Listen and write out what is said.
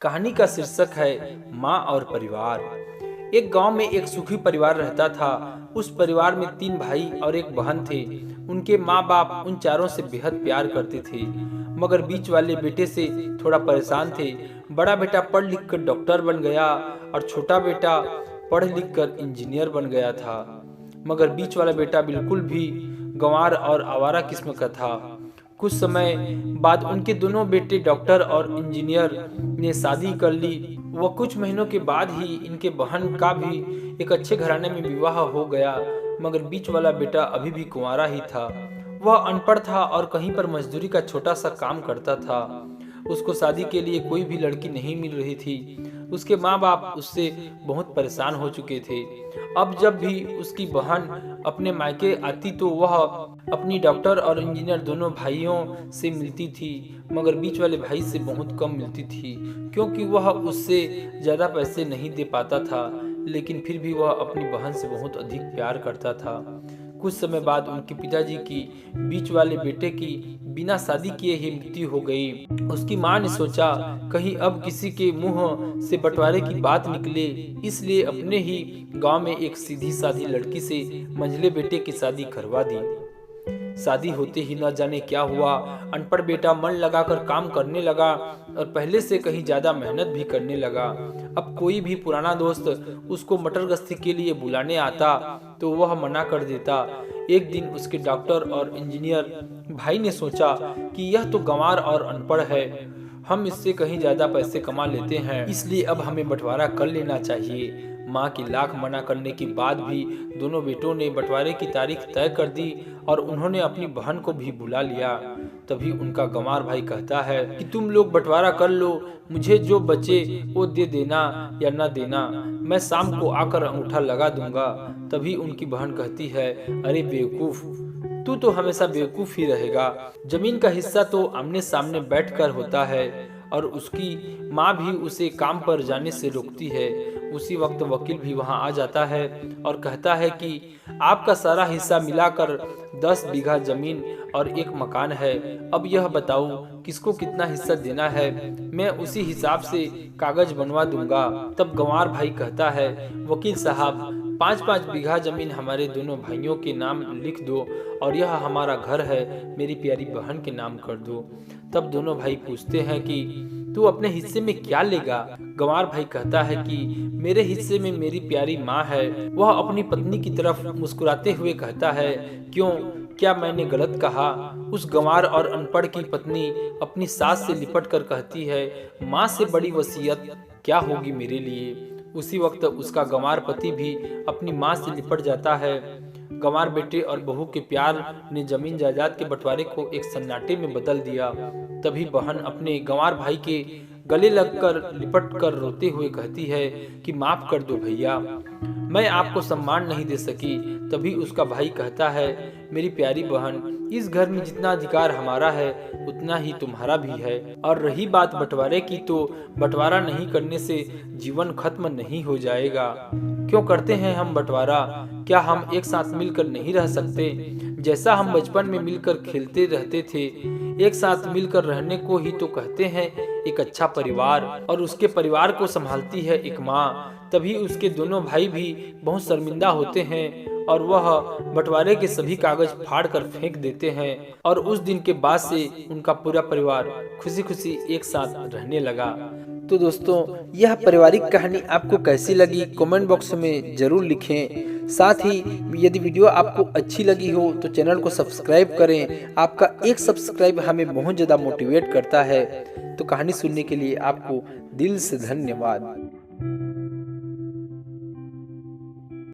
कहानी का शीर्षक है माँ और परिवार। एक गांव में एक सुखी परिवार रहता था। उस परिवार में 3 भाई और एक बहन थे। उनके माँ बाप उन चारों से बेहद प्यार करते थे, मगर बीच वाले बेटे से थोड़ा परेशान थे। बड़ा बेटा पढ़ लिख कर डॉक्टर बन गया और छोटा बेटा पढ़ लिख कर इंजीनियर बन गया था। मगर बीच वाला बेटा बिल्कुल भी गंवार और आवारा किस्म का था। कुछ समय बाद उनके दोनों बेटे डॉक्टर और इंजीनियर ने शादी कर ली। वह कुछ महीनों के बाद ही इनके बहन का भी एक अच्छे घराने में विवाह हो गया, मगर बीच वाला बेटा अभी भी कुंवारा ही था। वह अनपढ़ था और कहीं पर मजदूरी का छोटा सा काम करता था। उसको शादी के लिए कोई भी लड़की नहीं मिल रही थी। उसके माँ बाप उससे बहुत परेशान हो चुके थे। अब जब भी उसकी बहन अपने मायके आती तो वह अपनी डॉक्टर और इंजीनियर दोनों भाइयों से मिलती थी, मगर बीच वाले भाई से बहुत कम मिलती थी, क्योंकि वह उससे ज़्यादा पैसे नहीं दे पाता था। लेकिन फिर भी वह अपनी बहन से बहुत अधिक प्यार करता था। कुछ समय बाद उनके पिताजी की बीच वाले बेटे की बिना शादी किए ही मृत्यु हो गई। उसकी माँ ने सोचा कहीं अब किसी के मुंह से बंटवारे की बात निकले, इसलिए अपने ही गांव में एक सीधी सादी लड़की से मंझले बेटे की शादी करवा दी। शादी होते ही न जाने क्या हुआ, अनपढ़ बेटा मन लगाकर काम करने लगा और पहले से कहीं ज्यादा मेहनत भी करने लगा। अब कोई भी पुराना दोस्त उसको मटर गश्ती के लिए बुलाने आता तो वह मना कर देता। एक दिन उसके डॉक्टर और इंजीनियर भाई ने सोचा कि यह तो गंवार और अनपढ़ है, हम इससे कहीं ज्यादा पैसे कमा लेते हैं, इसलिए अब हमें बंटवारा कर लेना चाहिए। माँ की लाख मना करने के बाद भी दोनों बेटों ने बंटवारे की तारीख तय कर दी और उन्होंने अपनी बहन को भी बुला लिया। तभी उनका गंवार भाई कहता है कि तुम लोग बंटवारा कर लो, मुझे जो बचे वो दे देना या न देना, मैं शाम को आकर अंगूठा लगा दूंगा। तभी उनकी बहन कहती है, अरे बेवकूफ, तू तो हमेशा बेवकूफ ही रहेगा। जमीन का हिस्सा तो आमने सामने बैठकर होता है। और उसकी माँ भी उसे काम पर जाने से रोकती है। उसी वक्त वकील भी वहाँ आ जाता है और कहता है कि आपका सारा हिस्सा मिलाकर 10 बीघा जमीन और एक मकान है। अब यह बताओ किसको कितना हिस्सा देना है, मैं उसी हिसाब से कागज बनवा दूंगा। तब गंवार भाई कहता है, वकील साहब 5-5 बीघा जमीन हमारे दोनों भाइयों के नाम लिख दो और यह हमारा घर है, मेरी प्यारी बहन के नाम कर दो। तब दोनों भाई पूछते हैं कि तू अपने हिस्से में क्या लेगा? गंवार भाई कहता है कि मेरे हिस्से में मेरी प्यारी माँ है। वह अपनी पत्नी की तरफ मुस्कुराते हुए कहता है, क्यों, क्या मैंने गलत कहा? उस गंवार और अनपढ़ की पत्नी अपनी सास से लिपट कर कहती है, माँ से बड़ी वसीयत क्या होगी मेरे लिए। उसी वक्त उसका गंवार पति भी अपनी माँ से लिपट जाता है। गंवार बेटे और बहू के प्यार ने जमीन जायदाद के बंटवारे को एक सन्नाटे में बदल दिया। तभी बहन अपने गंवार भाई के गले लगकर लिपट कर रोते हुए कहती है कि माफ कर दो भैया, मैं आपको सम्मान नहीं दे सकी। तभी उसका भाई कहता है, मेरी प्यारी बहन, इस घर में जितना अधिकार हमारा है उतना ही तुम्हारा भी है। और रही बात बंटवारे की, तो बंटवारा नहीं करने से जीवन खत्म नहीं हो जाएगा। क्यों करते हैं हम बंटवारा? क्या हम एक साथ मिलकर नहीं रह सकते? जैसा हम बचपन में मिलकर खेलते रहते थे, एक साथ मिलकर रहने को ही तो कहते हैं एक अच्छा परिवार। और उसके परिवार को संभालती है एक माँ। तभी उसके दोनों भाई भी बहुत शर्मिंदा होते हैं और वह बंटवारे के सभी कागज फाड़ कर फेंक देते हैं। और उस दिन के बाद से उनका पूरा परिवार खुशी खुशी एक साथ रहने लगा। तो दोस्तों, यह पारिवारिक कहानी आपको कैसी लगी कमेंट बॉक्स में जरूर लिखें। साथ ही यदि वीडियो आपको अच्छी लगी हो तो चैनल को सब्सक्राइब करें। आपका एक सब्सक्राइब हमें बहुत ज़्यादा मोटिवेट करता है। तो कहानी सुनने के लिए आपको दिल से धन्यवाद।